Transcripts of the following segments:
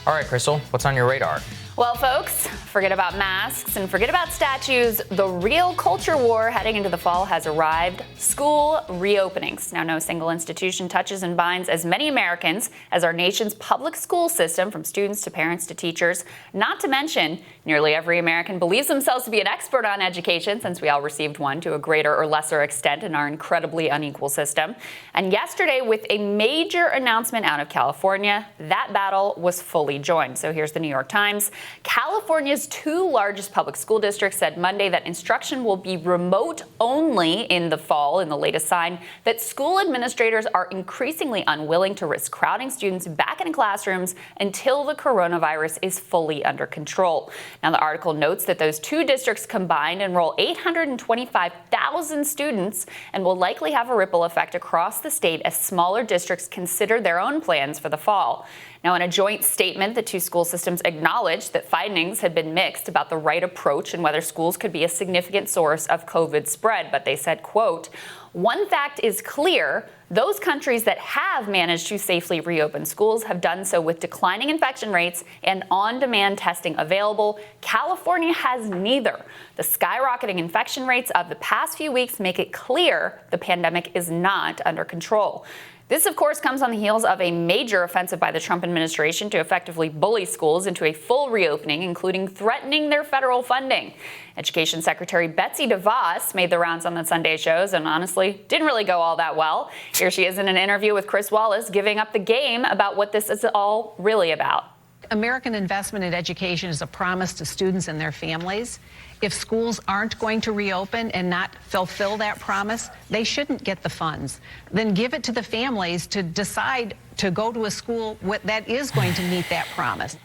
All right, Krystal, what's on your radar? Well, folks, forget about masks and forget about statues. The real culture war heading into the fall has arrived. School reopenings. Now, no single institution touches and binds as many Americans as our nation's public school system, from students to parents to teachers. Not to mention, nearly every American believes themselves to be an expert on education, since we all received one to a greater or lesser extent in our incredibly unequal system. And yesterday, with a major announcement out of California, that battle was fully joined. So here's the New York Times. California's two largest public school districts said Monday that instruction will be remote only in the fall, in the latest sign that school administrators are increasingly unwilling to risk crowding students back into classrooms until the coronavirus is fully under control. Now, the article notes that those two districts combined enroll 825,000 students and will likely have a ripple effect across the state as smaller districts consider their own plans for the fall. Now, in a joint statement, the two school systems acknowledged that findings had been mixed about the right approach and whether schools could be a significant source of COVID spread. But they said, quote, "One fact is clear. Those countries that have managed to safely reopen schools have done so with declining infection rates and on-demand testing available. California has neither. The skyrocketing infection rates of the past few weeks make it clear the pandemic is not under control." This, of course, comes on the heels of a major offensive by the Trump administration to effectively bully schools into a full reopening, including threatening their federal funding. Education Secretary Betsy DeVos made the rounds on the Sunday shows and honestly didn't really go all that well. Here she is in an interview with Chris Wallace, giving up the game about what this is all really about. American investment in education is a promise to students and their families. If schools aren't going to reopen and not fulfill that promise, they shouldn't get the funds. Then give it to the families to decide to go to a school that is going to meet that promise.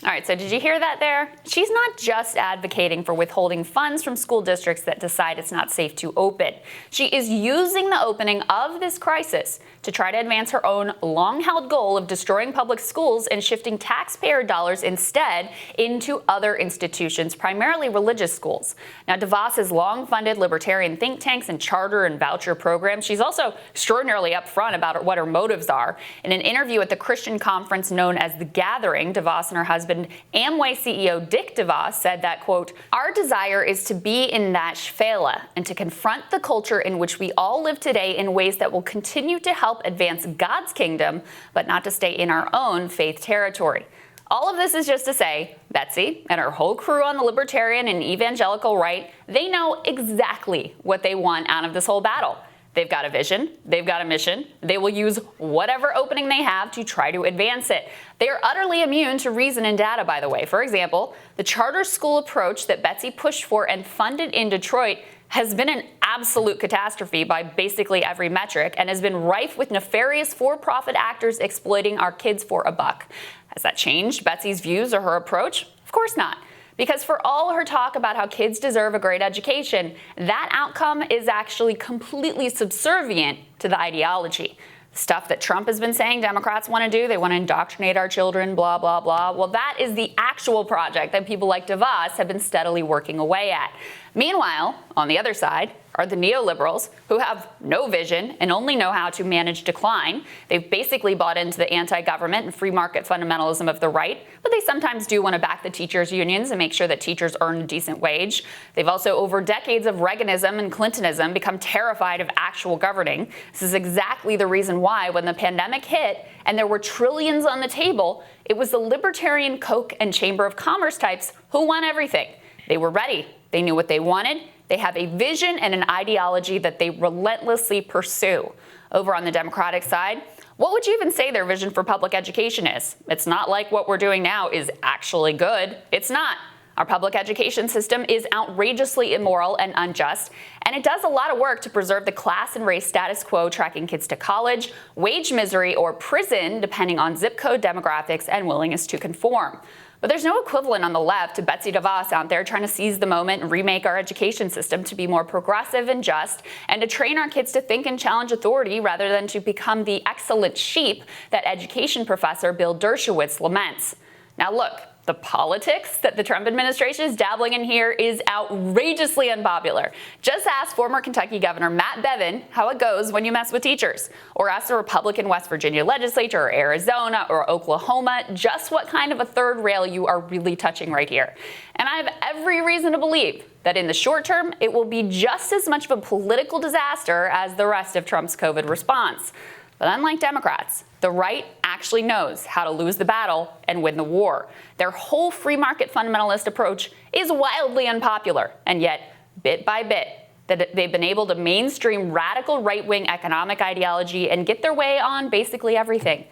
All right, so did you hear that there? She's not just advocating for withholding funds from school districts that decide it's not safe to open. She is using the opening of this crisis to try to advance her own long-held goal of destroying public schools and shifting taxpayer dollars instead into other institutions, primarily religious schools. Now, DeVos has long funded libertarian think tanks and charter and voucher programs. She's also extraordinarily upfront about what her motives are. In an interview at the Christian conference known as The Gathering, DeVos and her husband, Amway CEO Dick DeVos, said that, quote, "Our desire is to be in that shfela and to confront the culture in which we all live today in ways that will continue to help advance God's kingdom, but not to stay in our own faith territory." All of this is just to say, Betsy and her whole crew on the libertarian and evangelical right, they know exactly what they want out of this whole battle. They've got a vision, they've got a mission, they will use whatever opening they have to try to advance it. They are utterly immune to reason and data, by the way. For example, the charter school approach that Betsy pushed for and funded in Detroit has been an absolute catastrophe by basically every metric and has been rife with nefarious for-profit actors exploiting our kids for a buck. Has that changed Betsy's views or her approach? Of course not. Because for all her talk about how kids deserve a great education, that outcome is actually completely subservient to the ideology. Stuff that Trump has been saying Democrats want to do, they want to indoctrinate our children, blah, blah, blah. Well, that is the actual project that people like DeVos have been steadily working away at. Meanwhile, on the other side are the neoliberals who have no vision and only know how to manage decline. They've basically bought into the anti-government and free market fundamentalism of the right, but they sometimes do want to back the teachers' unions and make sure that teachers earn a decent wage. They've also, over decades of Reaganism and Clintonism, become terrified of actual governing. This is exactly the reason why, when the pandemic hit and there were trillions on the table, it was the libertarian Koch and Chamber of Commerce types who won everything. They were ready. They knew what they wanted. They have a vision and an ideology that they relentlessly pursue. Over on the Democratic side, what would you even say their vision for public education is? It's not like what we're doing now is actually good. It's not. Our public education system is outrageously immoral and unjust, and it does a lot of work to preserve the class and race status quo, tracking kids to college, wage misery, or prison, depending on zip code demographics and willingness to conform. But there's no equivalent on the left to Betsy DeVos out there trying to seize the moment and remake our education system to be more progressive and just, and to train our kids to think and challenge authority rather than to become the excellent sheep that education professor Bill Dershowitz laments. Now look, the politics that the Trump administration is dabbling in here is outrageously unpopular. Just ask former Kentucky Governor Matt Bevin how it goes when you mess with teachers. Or ask the Republican West Virginia legislature or Arizona or Oklahoma just what kind of a third rail you are really touching right here. And I have every reason to believe that in the short term, it will be just as much of a political disaster as the rest of Trump's COVID response. But unlike Democrats, the right actually knows how to lose the battle and win the war. Their whole free market fundamentalist approach is wildly unpopular, and yet, bit by bit, they've been able to mainstream radical right-wing economic ideology and get their way on basically everything.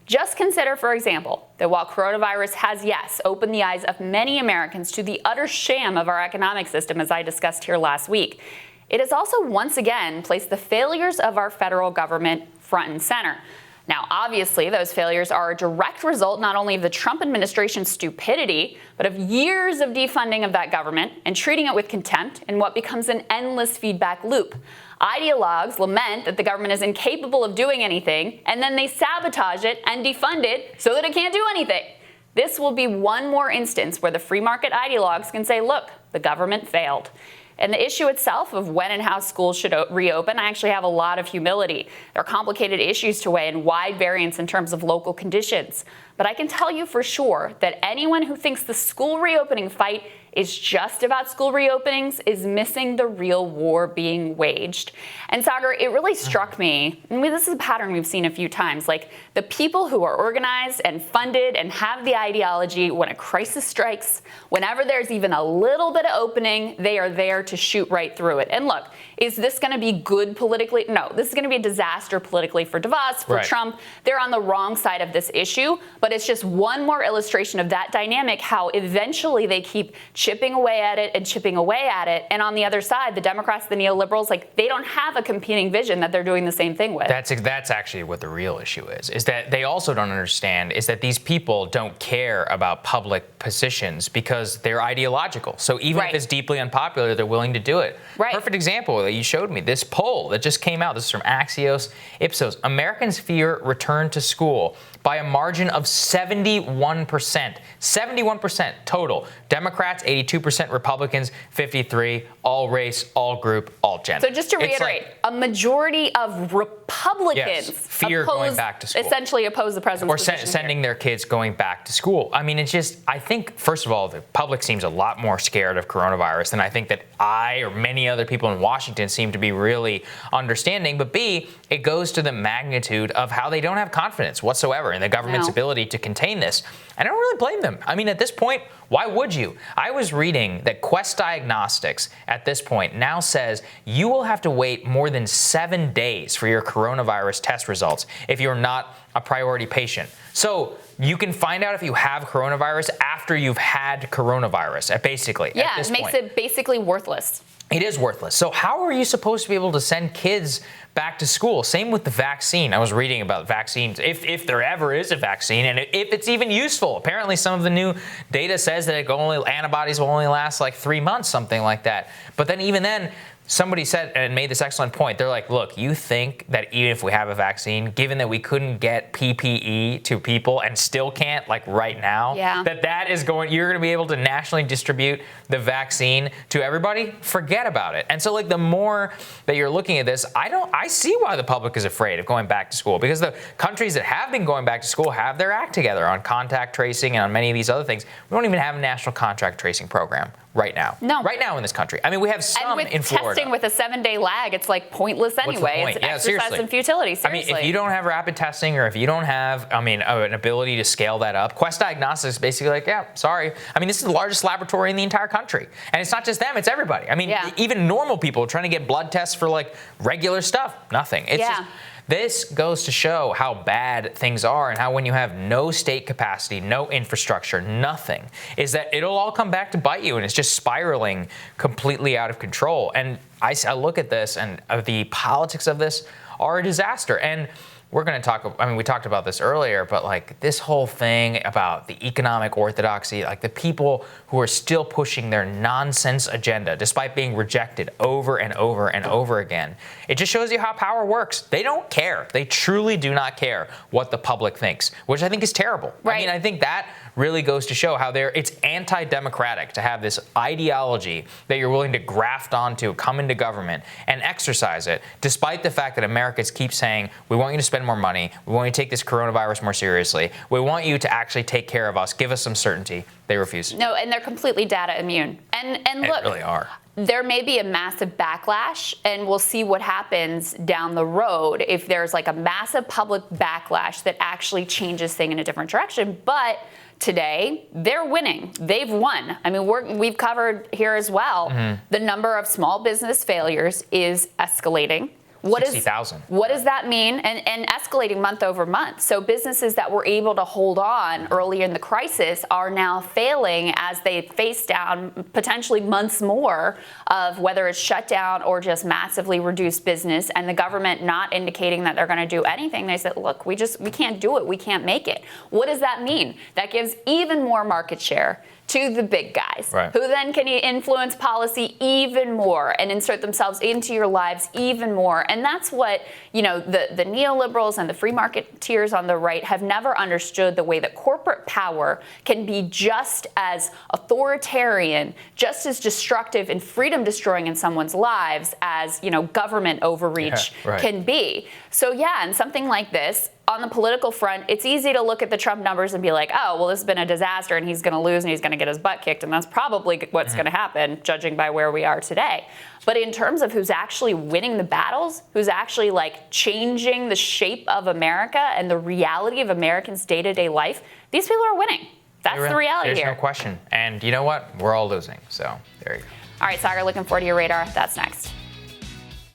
Just consider, for example, that while coronavirus has, yes, opened the eyes of many Americans to the utter sham of our economic system, as I discussed here last week, it has also once again placed the failures of our federal government front and center. Now, obviously, those failures are a direct result not only of the Trump administration's stupidity, but of years of defunding of that government and treating it with contempt in what becomes an endless feedback loop. Ideologues lament that the government is incapable of doing anything, and then they sabotage it and defund it so that it can't do anything. This will be one more instance where the free market ideologues can say, look, the government failed. And the issue itself of when and how schools should reopen, I actually have a lot of humility. There are complicated issues to weigh and wide variance in terms of local conditions. But I can tell you for sure that anyone who thinks the school reopening fight is just about school reopenings is missing the real war being waged. And Sagar, it really struck me, and this is a pattern we've seen a few times, like the people who are organized and funded and have the ideology when a crisis strikes, whenever there's even a little bit of opening, they are there to shoot right through it. And look, is this going to be good politically? No, this is going to be a disaster politically for DeVos, for Trump. They're on the wrong side of this issue, but it's just one more illustration of that dynamic, how eventually they keep chipping away at it and chipping away at it. And on the other side, the Democrats, the neoliberals, like they don't have a competing vision that they're doing the same thing with. That's actually what the real issue is that they also don't understand is that these people don't care about public positions because they're ideological. So even if it's deeply unpopular, they're willing to do it. Perfect example that you showed me, this poll that just came out. This is from Axios Ipsos. Americans fear return to school by a margin of 71%. 71% total. Democrats, 82%. Republicans, 53%. All race, all group, all gender. So just to reiterate, a majority of Republicans fear going back to school. Essentially oppose the president's position sending their kids going back to school. I mean, it's just, I think, first of all, the public seems a lot more scared of coronavirus than I think that I or many other people in Washington seem to be really understanding. But B, it goes to the magnitude of how they don't have confidence whatsoever in the government's ability to contain this. And I don't really blame them. I mean, at this point, why would you? I was reading that Quest Diagnostics at this point now says you will have to wait more than 7 days for your coronavirus test results if you're not a priority patient. So you can find out if you have coronavirus after you've had coronavirus, basically. Yeah, it makes it basically worthless. It is worthless. So how are you supposed to be able to send kids back to school? Same with the vaccine. I was reading about vaccines, if there ever is a vaccine, and if it's even useful. Apparently some of the new data says that antibodies will only last like 3 months, something like that. But then even then, somebody said and made this excellent point. They're like, look, you think that even if we have a vaccine, given that we couldn't get PPE to people and still can't, like right now, that is you're going to be able to nationally distribute the vaccine to everybody? Forget about it. And so like the more that you're looking at this, I see why the public is afraid of going back to school, because the countries that have been going back to school have their act together on contact tracing and on many of these other things. We don't even have a national contact tracing program right now. No. Right now in this country. I mean, we have some in Florida. Testing with a 7-day lag, it's like pointless anyway. It's exercise in futility, seriously. I mean, if you don't have rapid testing or if you don't have, an ability to scale that up, Quest Diagnostics is basically like, yeah, sorry. I mean, this is the largest laboratory in the entire country. And it's not just them, it's everybody. I mean, even normal people trying to get blood tests for like regular stuff, nothing. It's just, this goes to show how bad things are and how when you have no state capacity, no infrastructure, nothing, is that it'll all come back to bite you, and it's just spiraling completely out of control. And I look at this, and the politics of this are a disaster. And we're going to talk, I mean, we talked about this earlier, but like this whole thing about the economic orthodoxy, like the people who are still pushing their nonsense agenda despite being rejected over and over and over again, it just shows you how power works. They don't care. They truly do not care what the public thinks, which I think is terrible. Right. I mean, I think that really goes to show how it's anti-democratic to have this ideology that you're willing to graft onto, come into government, and exercise it, despite the fact that Americans keep saying, we want you to spend more money, we want you to take this coronavirus more seriously, we want you to actually take care of us, give us some certainty. They refuse. No, and they're completely data immune. And look, they really are. There may be a massive backlash, and we'll see what happens down the road if there's like a massive public backlash that actually changes things in a different direction. But today, they're winning. They've won. I mean, we've covered here as well. The number of small business failures is escalating. 60,000. What does that mean? And escalating month over month. So businesses that were able to hold on early in the crisis are now failing as they face down potentially months more of whether it's shut down or just massively reduced business, and the government not indicating that they're going to do anything. They said, look, we can't do it. We can't make it. What does that mean? That gives even more market share to the big guys, right, who then can influence policy even more and insert themselves into your lives even more. And that's what, the neoliberals and the free marketeers on the right have never understood, the way that corporate power can be just as authoritarian, just as destructive and freedom destroying in someone's lives as, government overreach can be. So and something like this, on the political front, it's easy to look at the Trump numbers and be like, oh, well, this has been a disaster and he's going to lose and he's going to get his butt kicked. And that's probably what's going to happen, judging by where we are today. But in terms of who's actually winning the battles, who's actually like changing the shape of America and the reality of Americans' day-to-day life, these people are winning. That's the reality here. There's no question. And you know what? We're all losing. So there you go. All right, Sagar, looking forward to your radar. That's next.